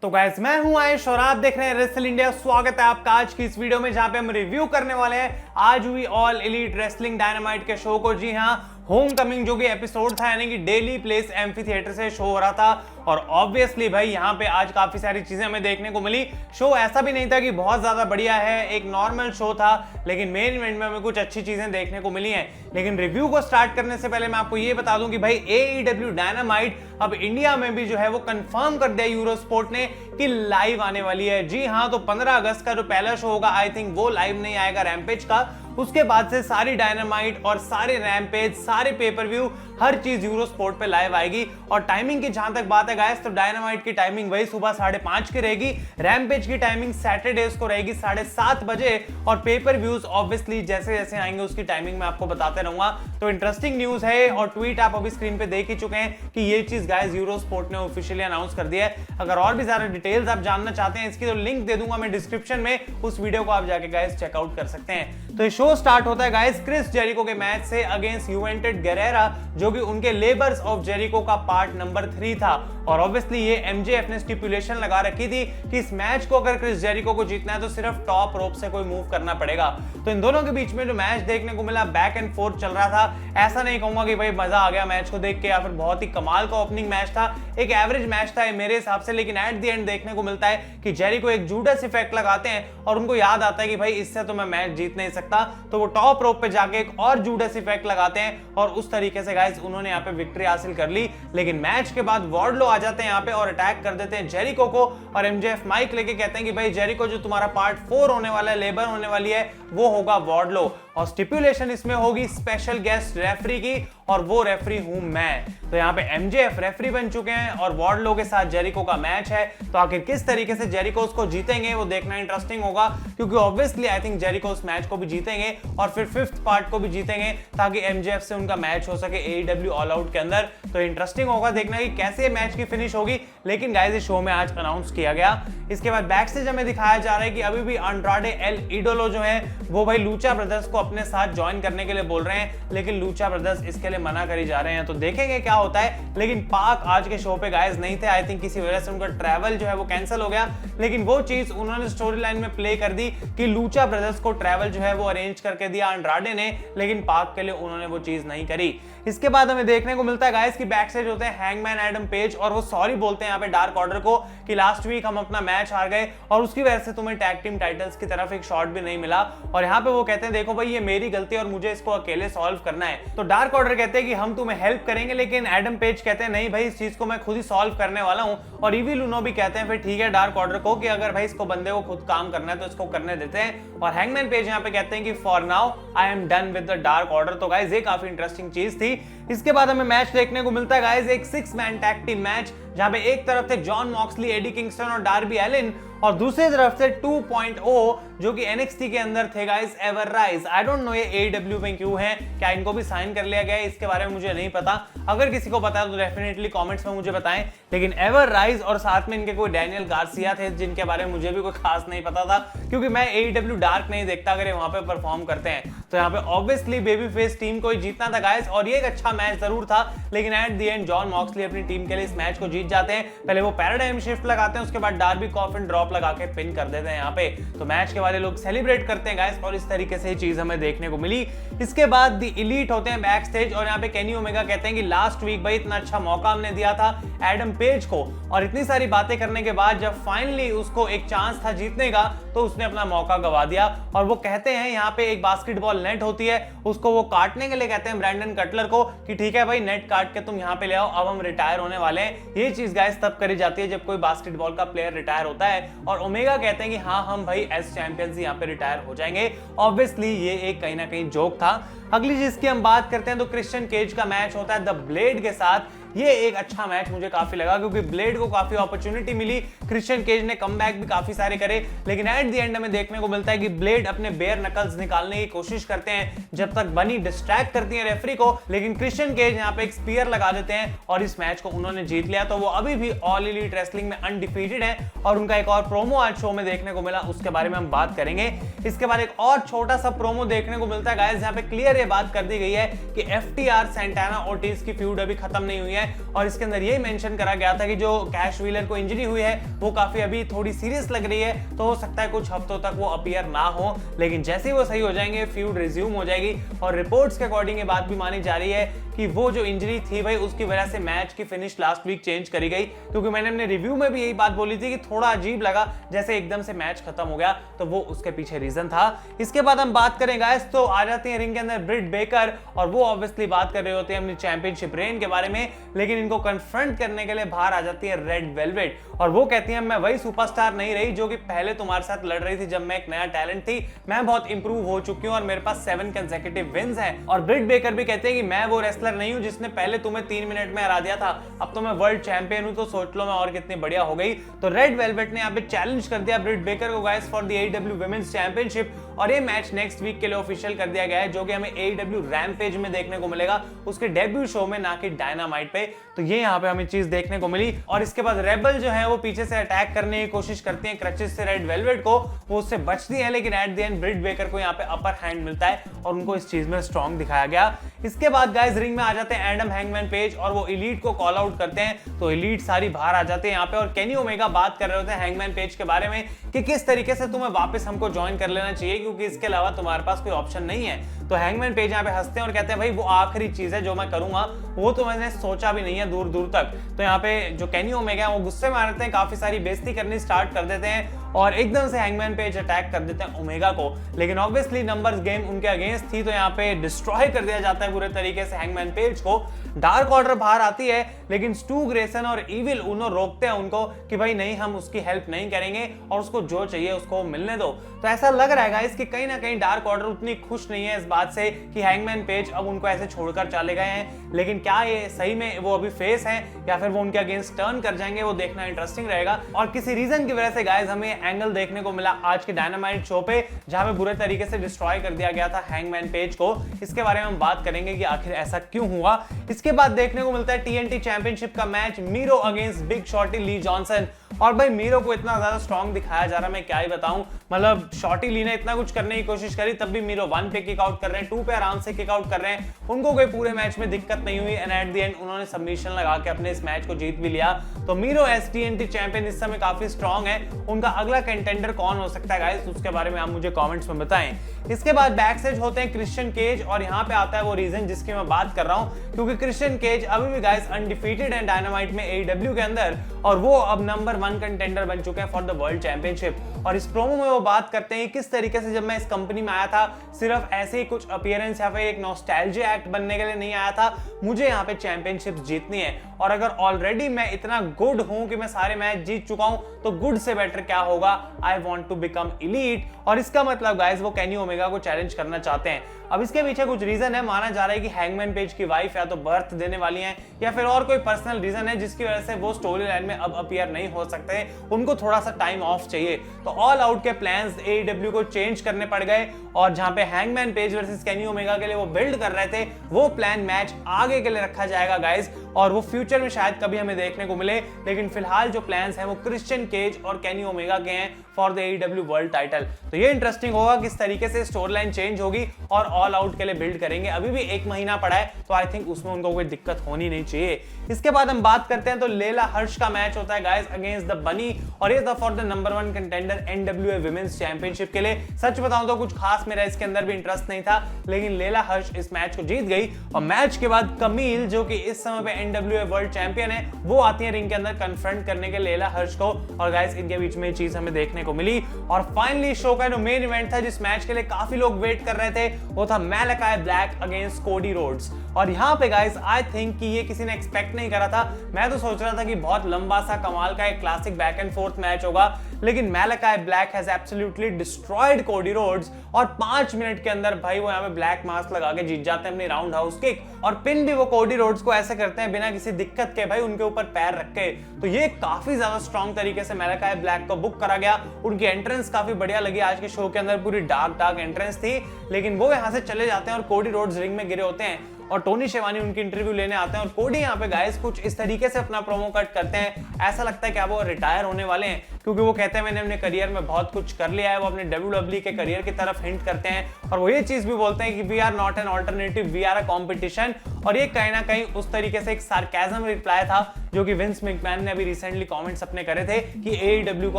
तो गाइस मैं हूं आयुष और आप देख रहे हैं रेसल इंडिया। स्वागत है आपका आज की इस वीडियो में जहां पे हम रिव्यू करने वाले हैं आज हुई ऑल एलीट रेसलिंग डायनामाइट के शो को। जी हां, होम कमिंग जो कि एपिसोड था यानी कि डेली प्लेस एम्फी थिएटर से शो हो रहा था और ऑब्वियसली भाई यहाँ पे आज काफी सारी चीजें हमें देखने को मिली। शो ऐसा भी नहीं था कि बहुत ज्यादा बढ़िया है, एक नॉर्मल शो था, लेकिन मेन इवेंट में हमें कुछ अच्छी चीजें देखने को मिली हैं। लेकिन रिव्यू को स्टार्ट करने से पहले मैं आपको ये बता दूं कि भाई AEW डायनामाइट अब इंडिया में भी जो है वो कंफर्म कर दिया यूरोस्पोर्ट ने कि लाइव आने वाली है। जी हाँ, तो 15 अगस्त का जो पहला शो होगा आई थिंक वो लाइव नहीं आएगा रैम्पेज का। उसके बाद से सारी डायनामाइट और सारे रैम्पेज, सारे पेपर व्यू, हर चीज यूरोस्पोर्ट पे लाइव आएगी। और टाइमिंग की जहां तक बात है गाइस, तो डायनामाइट की टाइमिंग वही सुबह 5:30 की रहेगी, रैम्पेज की टाइमिंग सैटरडेज को रहेगी 7:30 बजे और पेपर व्यूज ऑब्वियसली जैसे जैसे आएंगे उसकी टाइमिंग मैं आपको बताते रहूंगा। तो इंटरेस्टिंग न्यूज है और ट्वीट आप अभी स्क्रीन पे देख ही चुके हैं कि ये चीज गाइस यूरोस्पोर्ट ने ऑफिशियली अनाउंस कर दिया है। अगर और भी ज्यादा डिटेल्स आप जानना चाहते हैं इसकी तो लिंक दे दूंगा मैं डिस्क्रिप्शन में, उस वीडियो को आप जाके गाइस चेकआउट कर सकते हैं। तो शो स्टार्ट होता है गाइस क्रिस जेरिको के मैच से अगेंस्ट यूवेंटेड गेरेरा, जो कि उनके लेबर्स ऑफ जेरिको का पार्ट नंबर 3 था। और ऑब्वियसली ये MJF ने स्टिपुलेशन लगा रखी थी कि इस मैच को अगर क्रिस जेरिको को जीतना है तो सिर्फ टॉप रोप से कोई मूव करना पड़ेगा। तो इन दोनों के बीच में जो मैच देखने को मिला बैक एंड फोर्थ चल रहा था। ऐसा नहीं कहूंगा कि भाई मजा आ गया मैच को देख के या फिर बहुत ही कमाल का ओपनिंग मैच था, एक एवरेज मैच था मेरे हिसाब से। लेकिन एट द एंड देखने को मिलता है कि जेरिको एक जूडस इफेक्ट लगाते हैं और उनको याद आता है कि भाई इससे तो मैं मैच जीत नहीं सकता, तो वो टॉप रोप पे जाके एक और जूडस इफेक्ट लगाते हैं और उस तरीके से गाइस उन्होंने यहाँ पे विक्ट्री हासिल कर ली। लेकिन मैच के बाद वार्डलो आ जाते हैं यहाँ पे और अटैक कर देते हैं जेरिको को और MJF माइक लेके कहते हैं कि भाई जेरिको जो तुम्हारा पार्ट 4 होने वाला है, लेबर होने वाली है, वो होगा वार्डलो और स्टिपुलेशन इसमें होगी स्पेशल गेस्ट रेफरी की और वो रेफरी हूं मैं। तो यहाँ पे MJF रेफरी बन चुके हैं और वार्डलो के साथ जेरिको का मैच है। तो आखिर किस तरीके से जेरिको उसको जीतेंगे वो देखना इंटरेस्टिंग होगा, क्योंकि ऑब्वियसली आई थिंक जेरिको उस मैच को भी जीतेंगे और फिर 5th पार्ट को भी जीतेंगे ताकि MJF से उनका मैच हो सके AEW ऑल आउट के अंदर। तो इंटरेस्टिंग होगा देखना कि कैसे मैच की फिनिश होगी। लेकिन गाइस इस शो में आज अनाउंस किया गया। इसके बाद बैक स्टेज हमें दिखाया जा रहा है कि अभी भी अंड्राडे एल इडोलो जो है वो भाई लूचा ब्रदर्स को अपने साथ ज्वाइन करने के लिए बोल रहे हैं, लेकिन लूचा ब्रदर्स इसके लिए मना करी जा रहे हैं। तो देखेंगे क्या होता है। लेकिन पाक आज के शो पे गाइस नहीं थे, आई थिंक किसी वजह से उनका ट्रैवल जो है वो कैंसिल हो गया। लेकिन वो चीज उन्होंने स्टोरी लाइन में प्ले कर दी कि लूचा ब्रदर्स को ट्रैवल जो है वो अरेंज करके दिया अंड्राडे ने, लेकिन पाक के लिए उन्होंने वो चीज नहीं करी। इसके बाद हमें देखने को मिलता है गाइस कि बैक स्टेज होते हैं हैंगमैन एडम पेज और वो सॉरी बोलते हैं यहाँ पे डार्क ऑर्डर को कि लास्ट वीक हम अपना मैच हार गए और उसकी वजह से तुम्हें टैग टीम टाइटल्स की तरफ एक शॉट भी नहीं मिला। और यहाँ पे वो कहते हैं देखो भाई ये मेरी गलती और मुझे इसको अकेले सॉल्व करना है। तो डार्क ऑर्डर कहते हैं कि हम तुम्हें हेल्प करेंगे, लेकिन एडम पेज कहते हैं नहीं भाई इस चीज को मैं खुद ही सॉल्व करने वाला हूँ। और इविल उनो भी कहते हैं फिर ठीक है डार्क ऑर्डर को कि अगर भाई इसको बंदे को खुद काम करना है तो इसको करने देते हैं। और हैंगमैन पेज यहाँ पे कहते हैं कि for now I am done with the dark order. तो गाइस ये काफी इंटरेस्टिंग चीज थी। इसके बाद हमें मैच देखने को मिलता है गाइस एक 6 मैन टैग टीम मैच, जहां पे एक तरफ थे जॉन मॉक्सली, एडी किंगस्टन और डार्बी एलिन और दूसरी तरफ से 2.0 जो कि NXT के अंदर थे guys ever rise. I don't know ये AEW में क्यों है, क्या इनको भी साइन कर लिया गया है इसके बारे में मुझे नहीं पता। अगर किसी को पता है तो डेफिनेटली कमेंट्स में मुझे बताएं। लेकिन एवर राइज और साथ में इनके कोई डैनियल गार्सिया थे जिनके बारे में मुझे भी कोई खास नहीं पता था, क्योंकि मैं AEW डार्क नहीं देखता अगर ये वहां पे परफॉर्म करते हैं। तो यहाँ पे ऑब्वियसली बेबी फेस टीम को ही जीतना था गाइस और ये एक अच्छा मैच जरूर था। लेकिन at the end John Moxley अपनी टीम के लिए इस मैच को जीत जाते हैं। पहले वो पैराडाइम शिफ्ट लगाते हैं, उसके बाद डार्बी कॉफिन ड्रॉप लगा के पिन कर देते हैं यहाँ पे। तो मैच के वाले लोग सेलिब्रेट करते हैं गाइस और इस तरीके से ये चीज हमें देखने को मिली। इसके बाद दी एलीट होते हैं बैक स्टेज और यहाँ पे केनी ओमेगा कहते हैं कि लास्ट वीक भाई इतना अच्छा मौका हमने दिया था एडम पेज को और इतनी सारी बातें करने के बाद जब फाइनली उसको एक चांस था जीतने का तो उसने अपना मौका गवा दिया। और वो कहते हैं यहाँ पे एक बास्केटबॉल नेट होती है, उसको वो काटने के लिए कहते हैं ब्रैंडन कटलर को कि ठीक है भाई नेट काट के तुम यहाँ पे ले आओ, अब हम रिटायर होने वाले हैं। ये चीज गाइस तब करी जाती है जब कोई बास्केटबॉल का प्लेयर रिटायर होता है और ओमेगा कहते हैं कि हाँ हम भाई एज चैंपियंस यहाँ पे रिटायर हो जाएंगे। ऑब्वियसली ये एक कहीं ना कहीं जोक था। अगली चीज की हम बात करते हैं तो क्रिश्चियन केज का मैच होता है द ब्लेड के साथ। ये एक अच्छा मैच मुझे काफी लगा क्योंकि ब्लेड को काफी अपॉर्चुनिटी मिली, क्रिश्चियन केज ने कमबैक भी काफी सारे करे, लेकिन एट द एंड हमें देखने को मिलता है कि ब्लेड अपने बेयर नकल्स निकालने की कोशिश करते हैं जब तक बनी डिस्ट्रैक्ट करती है रेफरी को। लेकिन क्रिश्चियन केज यहाँ पे एक स्पीयर लगा देते हैं और इस मैच को उन्होंने जीत लिया। तो वो अभी भी ऑल एलीट रेसलिंग में अनडिफीटेड है और उनका एक और प्रोमो आज शो में देखने को मिला, उसके बारे में हम बात करेंगे। इसके बाद एक और छोटा सा प्रोमो देखने को मिलता है गाइस, जहां पे क्लियर ये बात कर दी गई है कि FTR सैंटाना ओर्टिज की फ्यूड अभी खत्म नहीं हुई है है और इसके अंदर यही मेंशन करा गया था कि जो कैश व्हीलर को इंजरी हुई है वो काफी अभी थोड़ी सीरियस लग रही है, तो हो सकता है कुछ हफ्तों तक वो अपीयर ना हो, लेकिन जैसे ही वो सही हो जाएंगे फ्यूड रिज्यूम हो जाएगी। और रिपोर्ट्स के अकॉर्डिंग ये बात भी मानी जा रही है कि वो जो इंजरी थी भाई उसकी वजह से मैच की फिनिश लास्ट वीक चेंज करी गई, क्योंकि मैंने अपने रिव्यू में भी यही बात बोली थी कि थोड़ा अजीब लगा जैसे एकदम से मैच खत्म हो गया, तो वो उसके पीछे रीजन था। इसके बाद हम बात करें गाइस तो आ जाती है रिंग के अंदर ब्रिट बेकर और वो ऑब्वियसली बात कर रहे होते हैं अपनी चैंपियनशिप रेन के बारे में, लेकिन इनको कन्फ्रंट करने के लिए बाहर आ जाती है रेड वेलवेट और वो कहती है मैं वही सुपरस्टार नहीं रही जो कि पहले तुम्हारे साथ लड़ रही थी जब मैं एक नया टैलेंट थी, मैं बहुत इंप्रूव हो चुकी हूं और मेरे पास 7 कंसेक्यूटिव विंस हैं। और ब्रिट बेकर भी कहते हैं कि मैं वो रेसलर नहीं हूं जिसने पहले तुम्हें 3 मिनट में हरा दिया था, अब तो मैं वर्ल्ड चैंपियन हूं, तो सोच लो मैं और कितनी बढ़िया हो गई। तो रेड वेलवेट ने यहाँ पे चैलेंज कर दिया ब्रिट बेकर को guys for the AEW women's championship और ये मैच नेक्स्ट वीक के लिए ऑफिशियल कर दिया गया है, जो कि हमें AEW रैम्पेज में देखने को मिलेगा, उसके डेब्यू शो में, ना कि डायनामाइट पे। तो ये यहाँ पे हमें चीज देखने को मिली। और इसके बाद रेबल जो है वो पीछे से अटैक करने की कोशिश करती है क्रचेस से रेड वेलवेट को, वो उससे बचती है, लेकिन एट द एंड ब्रिट बेकर को यहाँ पे अपर हैंड मिलता है और उनको इस चीज में स्ट्रॉन्ग दिखाया गया। इसके बाद गाइस रिंग में आ जाते हैं एडम हैंगमैन पेज और वो एलीट को कॉल आउट करते हैं, तो एलीट सारी बाहर आ जाते हैं यहाँ पे और केनी ओमेगा बात कर रहे होते हैं हैंगमैन पेज के बारे में कि किस तरीके से तुम्हें वापस हमको ज्वाइन कर लेना चाहिए, क्योंकि इसके अलावा तुम्हारे पास कोई ऑप्शन नहीं है। तो हैंगमैन पेज यहाँ पे हंसते हैं और कहते हैं भाई वो आखिरी चीज है जो मैं करूंगा, वो तो मैंने सोचा भी नहीं है दूर दूर तक। तो यहाँ पे जो केनी ओमेगा है वो गुस्से में आ जाते हैं, काफी सारी बेइज्जती करनी स्टार्ट कर देते हैं और एकदम से हैंगमैन पेज अटैक कर देते हैं ओमेगा को, लेकिन ऑब्वियसली नंबर्स गेम उनके अगेंस्ट थी, तो यहाँ पे डिस्ट्रॉय कर दिया जाता है बुरे तरीके से हैंगमैन पेज को। डार्क ऑर्डर बाहर आती है, लेकिन स्टू ग्रेसन और इविल उनो रोकते हैं उनको कि भाई नहीं, हम उसकी हेल्प नहीं करेंगे और उसको जो चाहिए उसको मिलने दो। तो ऐसा लग रहा है गाइस कि कहीं ना कहीं डार्क ऑर्डर उतनी खुश नहीं है इस बात से कि हैंगमैन पेज अब उनको ऐसे छोड़कर चले गए हैं, लेकिन क्या ये सही में वो अभी फेस है या फिर वो उनके अगेंस्ट टर्न कर जाएंगे, वो देखना इंटरेस्टिंग रहेगा। और किसी रीजन की वजह से गाइस हमें एंगल देखने को मिला आज के डायनामाइट शो पे, जहां पे बुरे तरीके से डिस्ट्रॉय कर दिया गया था हैंगमैन पेज को। इसके बारे में हम बात करेंगे कि आखिर ऐसा क्यों हुआ। इसके बाद देखने को मिलता है TNT चैंपियनशिप का मैच, मीरो अगेंस्ट बिग शॉटी ली जॉनसन। और भाई मीरो को इतना ज्यादा स्ट्रॉन्ग दिखाया जा रहा है, मैं क्या ही बताऊं, मतलब शॉटी ली ने इतना कुछ करने की कोशिश करी, तब भी मीरो 1 पे किक आउट कर रहे हैं, 2 पे आराम से किक आउट कर रहे हैं, उनको कोई पूरे मैच में दिक्कत नहीं हुई एंड एट द एंड उन्होंने सबमिशन लगा के अपने इस मैच को जीत भी लिया। तो मीरो एस TNT चैंपियन इस समय काफी स्ट्रॉन्ग है। उनका अगला कंटेंडर कौन हो सकता है गाइस, उसके बारे में आप मुझे कमेंट्स में बताएं। इसके बाद बैक स्टेज होते हैं क्रिश्चियन केज और यहाँ पे आता है वो रीजन जिसकी मैं बात कर रहा हूँ, क्योंकि क्रिश्चियन केज अभी भी गाइस अनडिफीटेड है डायनामाइट में AEW के अंदर और वो अब नंबर 1 कंटेंडर बन चुके हैं फॉर द वर्ल्ड चैंपियनशिप। और इस प्रोमो में वो बात करते हैं किस तरीके से जब मैं इस कंपनी में आया था सिर्फ ऐसे ही कुछ अपीयरेंस या फिर एक नॉस्टैल्जिया एक्ट बनने के लिए नहीं आया था, मुझे यहाँ पे चैंपियनशिप जीतनी है और अगर ऑलरेडी मैं इतना गुड हूं कि मैं सारे मैच जीत चुका हूं तो गुड से बेटर क्या होगा, I want to become elite. और इसका मतलब गाइस वो केनी ओमेगा को चैलेंज करना चाहते हैं। अब इसके पीछे कुछ रीजन है, माना जा रहा है कि हैंगमैन पेज की वाइफ या तो बर्थ देने वाली हैं या फिर और कोई पर्सनल रीजन है जिसकी वजह से वो स्टोरी लाइन में अब अपीयर नहीं हो सकते, उनको थोड़ा सा टाइम ऑफ चाहिए। तो ऑल आउट के प्लान्स AEW को चेंज करने पड़ गए और जहां पे hangman page versus Kenny Omega के लिए वो बिल्ड कर रहे थे, वो प्लान मैच आगे के लिए रखा जाएगा गाइस और वो फ्यूचर में शायद कभी हमें देखने को मिले, लेकिन फिलहाल जो प्लान्स हैं वो क्रिश्चियन केज और केनी ओमेगा के हैं for the AEW world title. तो ये इंटरेस्टिंग होगा किस तरीके से स्टोरी लाइन चेंज होगी और ऑल आउट के लिए बिल्ड करेंगे। अभी भी 1 महीना पड़ा है तो आई थिंक उसमें उनको कोई दिक्कत होनी नहीं चाहिए। इसके बाद हम बात करते हैं तो लेला हर्ष का मैच होता है गाइस अगेंस्ट द बनी और ये था for the number 1 contender NWA women's championship के लिए। सच बताऊं तो कुछ खास मेरा इसके अंदर भी इंटरेस्ट नहीं था, लेकिन लेला हर्ष इस मैच को जीत गई और मैच के बाद कमील जो कि इस समय पे NWA वर्ल्ड चैंपियन है, वो आती है रिंग के अंदर कन्फ्रंट करने के लेला हर्ष को और गाइस इनके बीच में ये चीज हमें देखने को मिली। और फाइनली शो का जो मेन इवेंट था जिस मैच के लिए काफी लोग वेट कर रहे थे, वो था मैलाकाई ब्लैक अगेंस्ट कोडी रोड्स। और यहाँ पे गाइस आई थिंक कि ये किसी ने एक्सपेक्ट नहीं करा था। मैं तो सोच रहा था कि बहुत लंबा सा कमाल का एक classic back and forth match होगा, लेकिन Malakai Black has absolutely destroyed Cody Rhodes और 5 मिनट के अंदर भाई वो यहाँ पे ब्लैक मास्क लगा के जीत जाते हैं अपनी राउंड हाउस किक और पिन भी वो कोडी रोड्स को ऐसे करते हैं बिना किसी दिक्कत के, भाई उनके ऊपर पैर रख के। तो ये काफी ज्यादा स्ट्रॉन्ग तरीके से मैलाकाई ब्लैक को बुक करा गया। उनकी एंट्रेंस काफी बढ़िया लगी आज के शो के अंदर, पूरी डार्क एंट्रेंस थी, लेकिन वो यहाँ से चले जाते हैं और कोडी रोड्स रिंग में गिरे होते हैं और टोनी शेवानी उनकी इंटरव्यू लेने आते हैं और कोडी यहाँ पे गाइस कुछ इस तरीके से अपना प्रोमो कट करते हैं, ऐसा लगता है कि वो रिटायर होने वाले हैं, क्योंकि वो कहते हैं मैंने अपने करियर में बहुत कुछ कर लिया है। वो अपने WWE के करियर की तरफ हिंट करते हैं और वो ये चीज भी बोलते हैं कि we are not an alternative, we are a competition. और ये कहीं ना कहीं उस तरीके से एक सार्केज्म रिप्लाई था जो कि विंस मैकमैन ने अभी रिसेंटली कमेंट्स अपने करे थे कि AEW को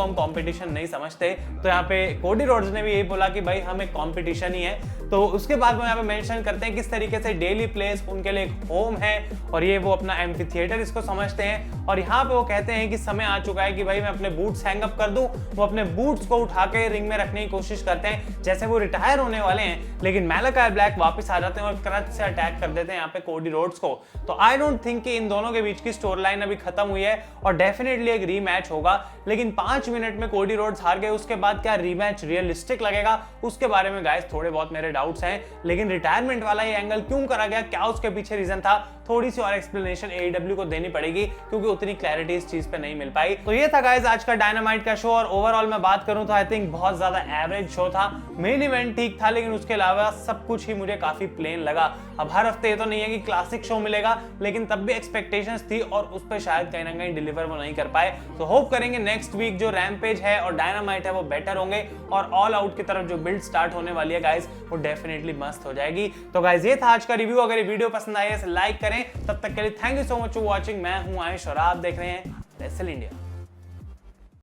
हम कंपटीशन नहीं समझते। तो यहाँ पे कोडी रोड्स ने भी यही बोला कि भाई हम एक कंपटीशन ही है। तो उसके बाद वो यहाँ पे मेंशन करते हैं किस तरीके से डेली प्लेस उनके लिए एक होम है और ये वो अपना एम्फी थिएटर इसको समझते हैं। और यहाँ पे वो कहते हैं कि समय आ चुका है कि भाई मैं अपने बूट्स हैंग अप कर दूं। वो अपने बूट्स को उठा के रिंग में रखने की कोशिश करते हैं जैसे वो रिटायर होने वाले हैं, लेकिन मैलाकाई ब्लैक वापस आ जाते हैं और क्रच से अटैक कर देते हैं यहाँ पे कोडी रोड्स को। तो आई डोंट थिंक कि इन दोनों के बीच की स्टोरी लाइन अभी खत्म हुई है और डेफिनेटली एक रीमैच होगा। लेकिन 5 मिनट में कोडी रोड्स हार गए, उसके बाद क्या रीमैच रियलिस्टिक लगेगा उसके बारे में गाइस थोड़े बहुत मेरे डाउट्स हैं। लेकिन रिटायरमेंट वाला ये एंगल क्यों करा गया, क्या उसके पीछे रीजन था, थोड़ी सी और एक्सप्लेनेशन AEW को देनी पड़ेगी क्योंकि उतनी क्लैरिटी इस चीज पे नहीं मिल पाई। तो ये था गाइस आज का डायनामाइट का शो और ओवरऑल मैं बात करूं तो आई थिंक बहुत ज्यादा एवरेज शो था। मेन इवेंट ठीक था लेकिन उसके अलावा सब कुछ ही मुझे काफी प्लेन लगा। अब हर हफ्ते ये तो नहीं है कि क्लासिक शो मिलेगा, लेकिन तब भी एक्सपेक्टेशंस थी और उस पर शायद कहीं ना कहीं डिलीवर वो नहीं कर पाए। तो होप करेंगे नेक्स्ट वीक जो रैम्पेज है और डायनामाइट है वो बेटर होंगे और ऑल आउट की तरफ जो बिल्ड स्टार्ट होने वाली है गाइस वो डेफिनेटली मस्त हो जाएगी। तो गाइस ये था आज का रिव्यू। अगर ये वीडियो पसंद आई है लाइक करें। तब तक के लिए thank you so much for watching. मैं हूं आयुष और आप देख रहे हैं रेसल इंडिया।